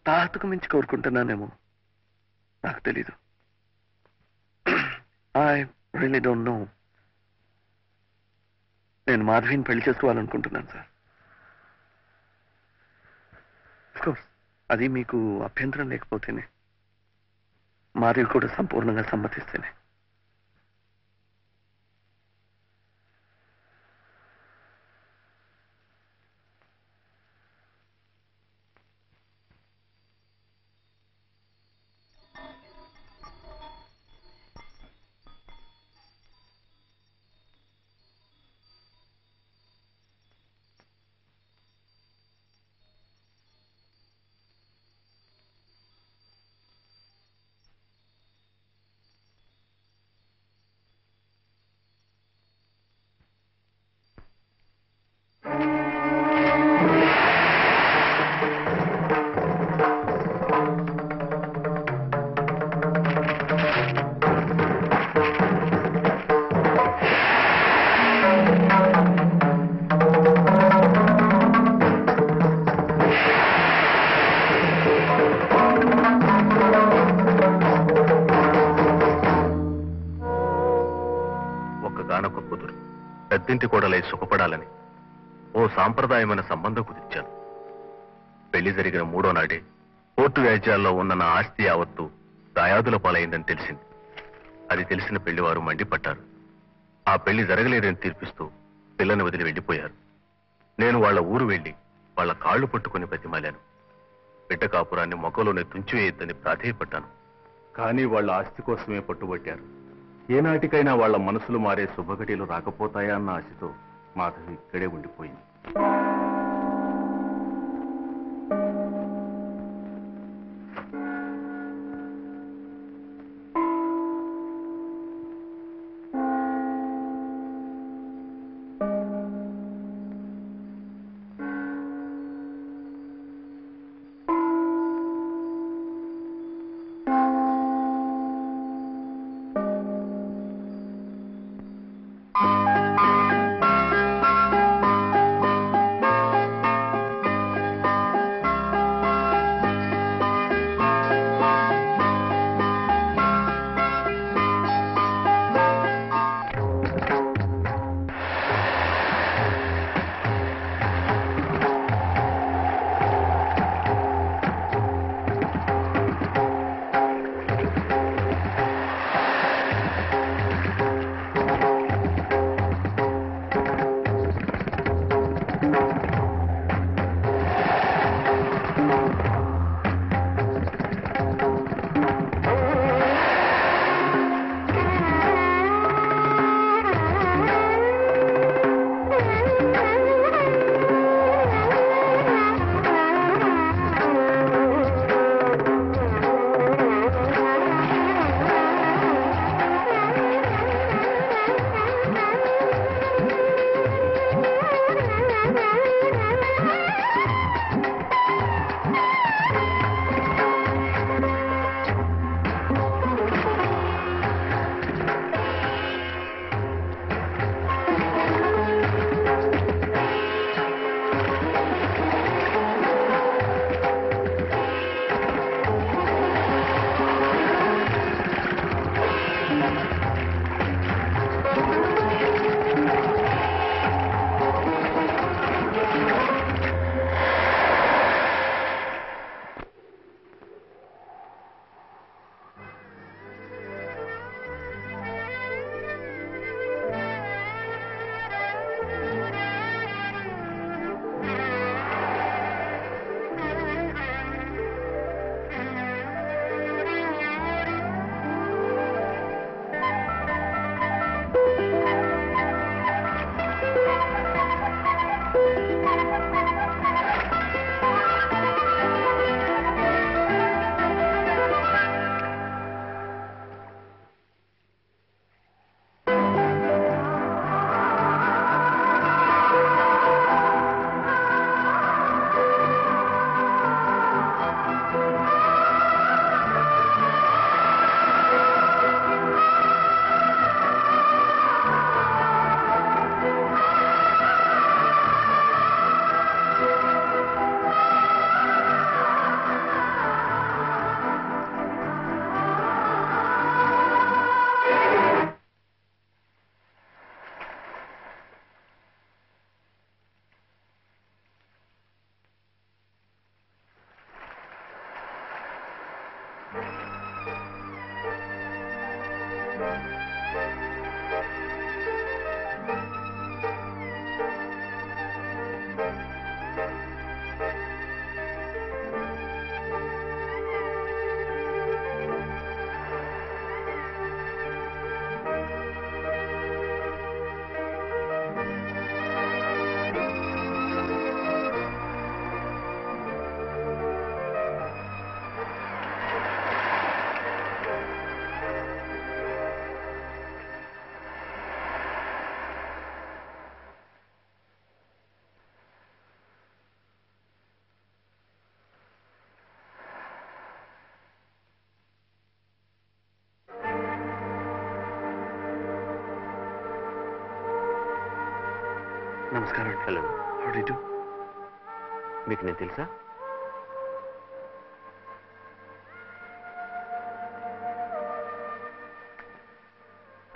తాహతకు మించి కోరుకుంటున్నానేమో, నాకు తెలీదు. I really don't know. నేను మాధవిని పెళ్లి చేసుకోవాలనుకుంటున్నాను సార్. కోర్స్ అది మీకు అభ్యంతరం లేకపోతేనే, మాధవి కూడా సంపూర్ణంగా సమ్మతిస్తేనే. పెద్దింటి కోడలై సుఖపడాలని ఓ సాంప్రదాయమైన సంబంధం కుదిర్చాను. పెళ్లి జరిగిన 3వ నాడే కోర్టు వ్యాజ్యాల్లో ఉన్న నా ఆస్తి యావత్తు దాయాదుల పాలైందని తెలిసింది. అది తెలిసిన పెళ్లివారు మండిపట్టారు. ఆ పెళ్లి జరగలేదని తీర్పిస్తూ పిల్లని వదిలి వెళ్లిపోయారు. నేను వాళ్ల ఊరు వెళ్లి వాళ్ల కాళ్లు పట్టుకుని బతిమాలాను. బిడ్డ కాపురాన్ని మొక్కలోనే తుంచివేయొద్దని ప్రాధేయపడ్డాను. కానీ వాళ్ళ ఆస్తి కోసమే పట్టుబట్టారు. ఏనాటికైనా వాళ్ల మనసులు మారే శుభఘటిలు రాకపోతాయా అన్న ఆశతో మాధవి ఇక్కడే ఉండిపోయింది. నమస్కారం. Hello. How do you do? మీకు నేను తెలుసా?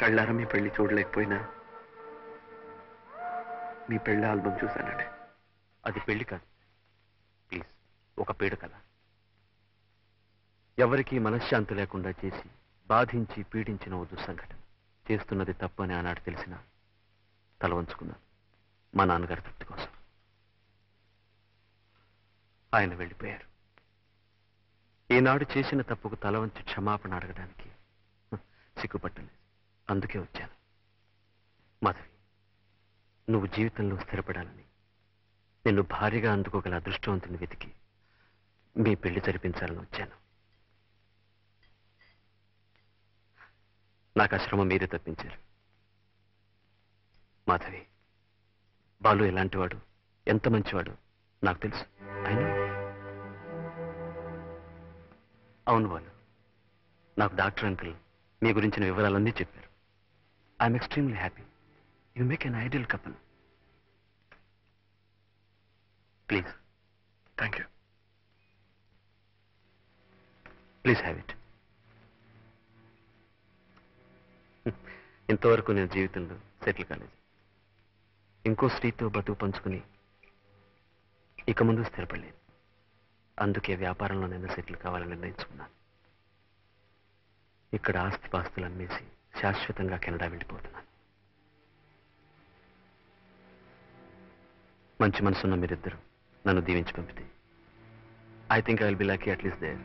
కళ్ళారా మీ పెళ్లి చూడలేకపోయినా మీ పెళ్లి ఆల్బమ్ చూశానండి. అది పెళ్లి కాదు, ప్లీజ్. ఒక పీడ కథ. ఎవరికీ మనశ్శాంతి లేకుండా చేసి బాధించి పీడించిన ఓ దుస్సంఘటన. చేస్తున్నది తప్పు అని ఆనాడు తెలిసినా తల వంచుకున్నాను మా నాన్నగారి తృప్తి కోసం. ఆయన వెళ్ళిపోయారు. ఈనాడు చేసిన తప్పుకు తల వంచి క్షమాపణ అడగడానికి సిగ్గుపట్టలేదు. అందుకే వచ్చాను. మాధవి, నువ్వు జీవితంలో స్థిరపడాలని, నిన్ను భారీగా అందుకోగల అదృష్టవంతుని వెతికి మీ పెళ్లి జరిపించాలని వచ్చాను. నాకు ఆ శ్రమ మీరే తప్పించారు. మాధవి, బాలు ఎలాంటివాడు, ఎంత మంచివాడు నాకు తెలుసు. అయినా అవును బాలు, నాకు డాక్టర్ అంకుల్ మీ గురించిన వివరాలన్నీ చెప్పారు. I'm extremely happy. You make an ideal couple. Please. Thank you. Please have it. ఇంతవరకు నేను జీవితంలో సెటిల్ కాలేదు. ఇంకో స్త్రీతో బతుకు పంచుకుని ఇక ముందు స్థిరపడలేదు. అందుకే వ్యాపారంలో నేను సెటిల్ కావాలని నిర్ణయించుకున్నాను. ఇక్కడ ఆస్తిపాస్తులు అమ్మేసి శాశ్వతంగా కెనడా వెళ్ళిపోతున్నాను. మంచి మనసున్న మీరిద్దరు నన్ను దీవించి పంపితే I think I will be lucky at least there.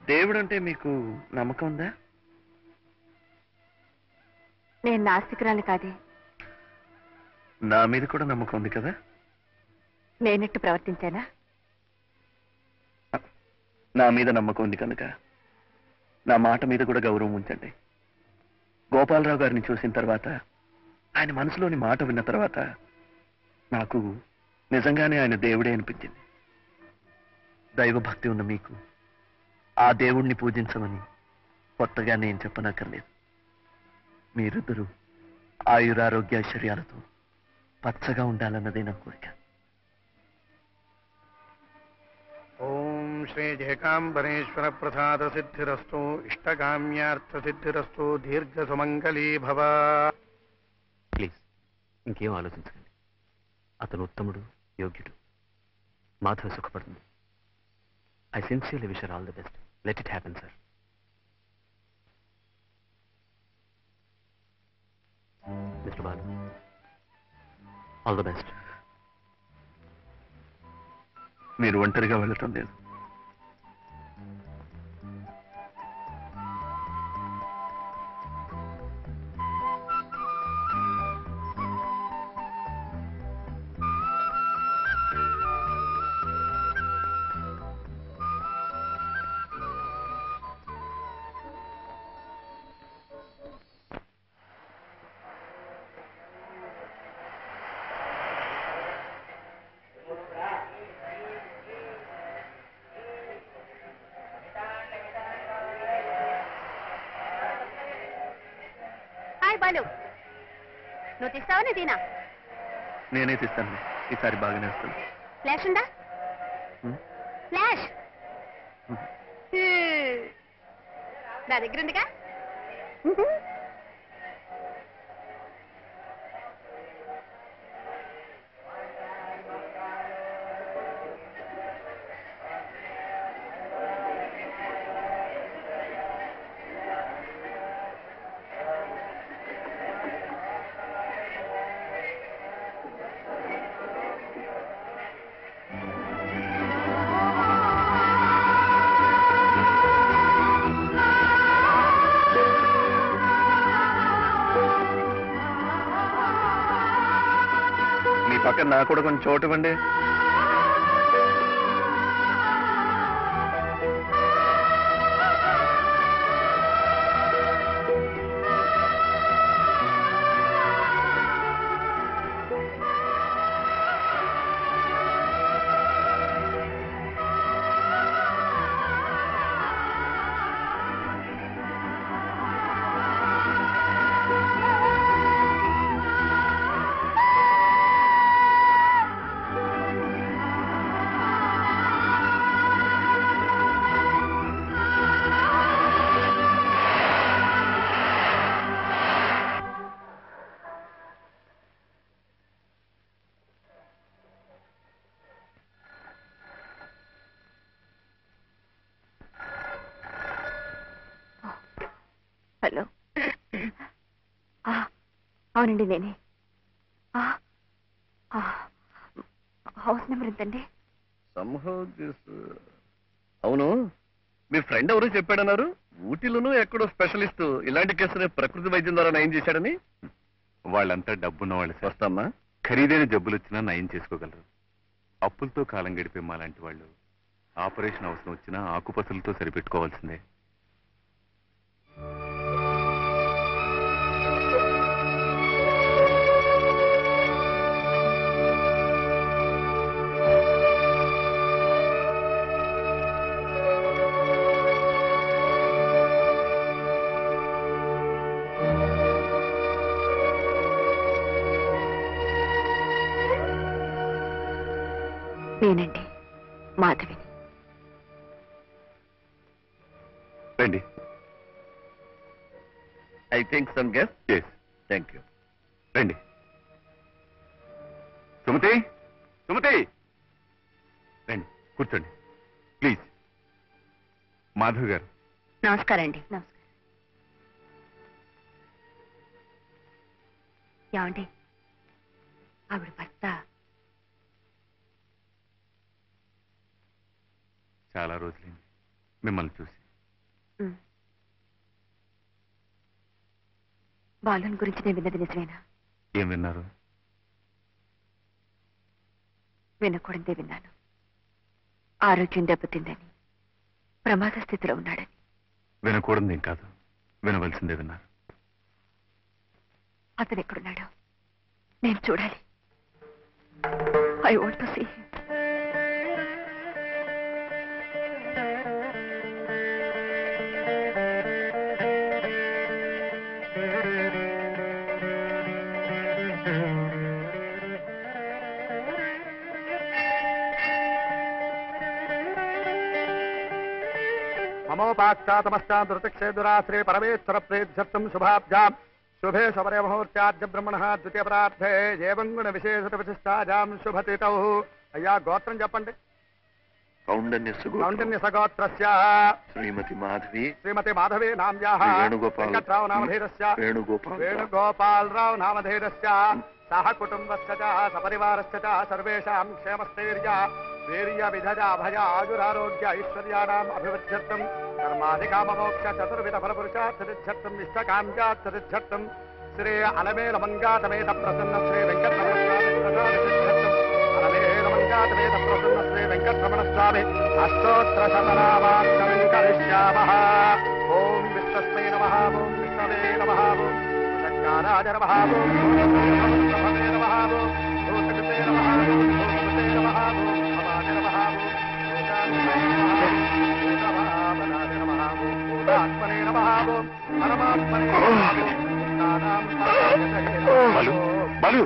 దేవుడు అంటే మీకు నమ్మకం ఉందా? నేను నాస్తికురాలి కాదే. నా మీద కూడా నమ్మకం ఉంది కదా? నేనెట్టు ప్రవర్తించానా? నా మీద నమ్మకం ఉంది కనుక నా మాట మీద కూడా గౌరవం ఉంచండి. గోపాలరావు గారిని చూసిన తర్వాత, ఆయన మనసులోని మాట విన్న తర్వాత నాకు నిజంగానే ఆయన దేవుడే అనిపించింది. దైవభక్తి ఉన్న మీకు ఆ దేవుణ్ణి పూజించమని కొత్తగా నేను చెప్పనక్కర్లేదు. మీరిద్దరూ ఆయురారోగ్య ఐశ్వర్యాలతో పచ్చగా ఉండాలన్నదే నా కోరిక. ఓం శ్రీ జయకాంబరేశ్వర ప్రసాద సిద్ధిరస్తు. ఇష్టకామ్యార్థ సిద్ధిరస్తు. దీర్ఘ సుమంగళీ భవ. ప్లీజ్ ఇంకేం ఆలోచించకండి. అతను ఉత్తముడు, యోగ్యుడు. మాధవ సుఖపడుతుంది. I sincerely wish her all the best. Let it happen sir. Mister Balu, all the best. మీరు ఒంటరిగా వెళ్ళటం లేదు. హాయ్ బాలు, నువ్వు తీస్తావా నీ తీనా? నేనే తీస్తాను. ఈసారి బాగానే వస్తాను. ఫ్లాష్ ఉందా? ఫ్లాష్ నా దగ్గర ఉందిగా. పక్కన నాకు కూడా కొంచెం చోటు ఇవ్వండి. హలో. అవునండి, నేనే. హౌస్ నెంబర్ ఎంతండి? అవును, మీ ఫ్రెండ్ ఎవరో చెప్పాడన్నారు, ఊటీలోనూ ఎక్కడో స్పెషలిస్ట్ ఇలాంటి కేసుని ప్రకృతి వైద్యం ద్వారా నయం చేశాడని. వాళ్ళంతా డబ్బున్న వాళ్ళు సార్. వస్తామ్మా. ఖరీదైన జబ్బులొచ్చినా నయం చేసుకోగలరు. అప్పులతో కాలం గడిపే మా లాంటి వాళ్ళు ఆపరేషన్ అవసరం వచ్చినా ఆకుపసలతో సరిపెట్టుకోవాల్సిందే. నేనండి, మాధవిని. రండి. I think some guess. Yes, thank you. రండి. సుమతి, సుమతి, రండి కూర్చోండి ప్లీజ్. మాధవ్ గారు. నమస్కారం అండి. నమస్కారం. ఏమండి, ఆవిడ భర్త చాలా రోజులైంది మిమ్మల్ని చూసి. బాలుని గురించి నేను విన్నది నిజమేనా? ఏం విన్నారు? వినకూడదే విన్నాను. ఆరోగ్యం దెబ్బతిందని, ప్రమాద స్థితిలో ఉన్నాడని. వినకూడదేం కాదు, వినవలసిందే విన్నారు. అతను ఎక్కడున్నాడో నేను చూడాలి. I want to see him. మమోపాక్షాతమష్టాదృతక్షేదురా శ్రీ పరమేశ్వర ప్రేధ్యర్థం శుభాబ్జాం శుభే శబరే ముహూర్త్యాద్య బ్రహ్మణ ద్వితీయ ప్రార్థే ఏవం గుణ విశేషత విశిష్టాజాం శుభతితౌ. అయ్యా, గోత్రం చెప్పండి. కౌండన్యసగోత్రస్య శ్రీమతి మాధవి, శ్రీమతి మాధవి నామ్యాః వెంకట్రావు నామధేయస్య వేణుగోపాలరావు నామధేయస్య సహ కుటుంబస్య చ సపరివారస్య చ సర్వేషాం క్షేమస్థైర్య వీర్య విధజ అభయ ఆయురారోగ్య ఐశ్వర్యాణాం అభివృద్ధ్యర్థం కర్మాధికామమోక్ష చతుర్విధ ఫలపురుషార్థసిద్ధ్యర్థం ఇష్టకామ్యార్థసిద్ధ్యర్థం శ్రీ అలమేల మంగాతమేత ప్రసన్న శ్రీ వెంకటరమణ అలమేల ప్రసన్న శ్రీ వెంకటరమణ స్వామి అష్టోత్తర శతనామార్చనం కరిష్యామః. ఓం విష్ణుస్మై నమః, ఓం విష్ణవే నమః, ఓం శంకరాయ నమః, ఓం నమః, ఓం భూతకృతే నమః, ఓం భూతకృతే నమః, ఓం భవాయ నమః, ఓం నమః, ఓం భూతాత్మనే నమః, ఓం పరమాత్మనే నమః, భూతానాం బాలు, బాలు.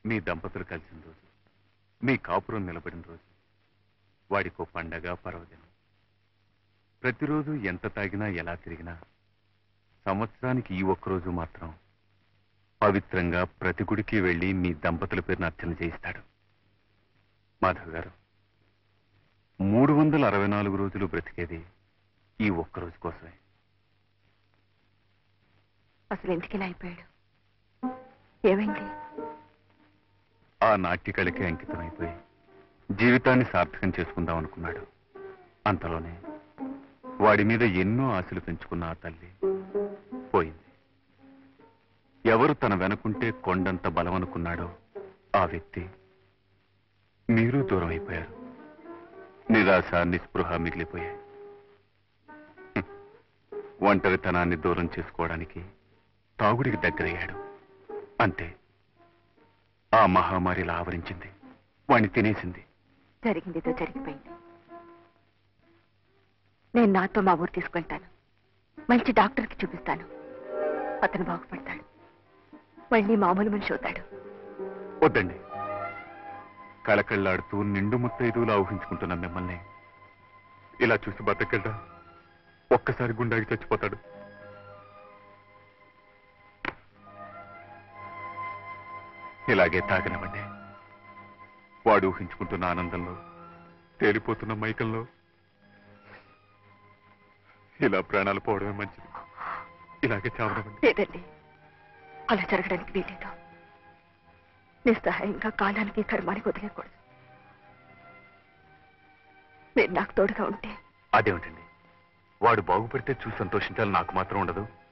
మీ దంపతులు కలిసిన రోజు, మీ కాపురం నిలబడిన రోజు, వాడికో పండగ పర్వదినం. ప్రతిరోజు ఎంత తాగినా ఎలా తిరిగినా సంవత్సరానికి ఈ ఒక్కరోజు మాత్రం పవిత్రంగా ప్రతి గుడికి వెళ్లి మీ దంపతుల పేరున అర్చన చేయిస్తాడు. మాధవ్ గారు, 364 రోజులు బ్రతికేది ఈ ఒక్కరోజు కోసమే. అసలు ఎందుకు ఇలా అయిపోయాడు? ఏమైంది? ఆ నాట్యకళకి అంకితమైపోయి జీవితాన్ని సార్థకం చేసుకుందాం అనుకున్నాడు. అంతలోనే వాడి మీద ఎన్నో ఆశలు పెంచుకున్న ఆ తల్లి పోయింది. ఎవరు తన వెనకుంటే కొండంత బలమనుకున్నాడో ఆ వ్యక్తి మీరు దూరం అయిపోయారు. నిరాశ నిస్పృహ మిగిలిపోయాయి. ఒంటరితనాన్ని దూరం చేసుకోవడానికి తాగుడికి దగ్గరయ్యాడు. అంతే, ఆ మహమ్మారిలా ఆవరించింది, వాణ్ణి తినేసింది. జరిగిందితో జరిగిపోయింది. నేను నాతో మా ఊరు తీసుకెళ్తాను. మంచి డాక్టర్కి చూపిస్తాను. అతను బాగుపడతాడు. మళ్ళీ మామూలు మనిషి అవుతాడు. వద్దండి. కళకళ్ళాడుతూ నిండు ముత్తైదువులా ఊహించుకుంటున్న మిమ్మల్ని ఇలా చూసి బతకడా ఒక్కసారి గుండాకి చచ్చిపోతాడు. ఇలాగే తాగనివ్వండి. వాడు ఊహించుకుంటున్న ఆనందంలో, తేలిపోతున్న మైకంలో ఇలా ప్రాణాలు పోవడమే మంచిది. ఇలాగే చావనివ్వండి. లేదండి, అలా జరగడానికి వీలేదు. నిస్సహాయంగా కాలానికి కర్మానికి వదిలేకూడదు. మీరు నాకు తోడుగా ఉంటే. అదేమిటండి, వాడు బాగుపడితే చూసి సంతోషించాలి నాకు మాత్రం ఉండదు.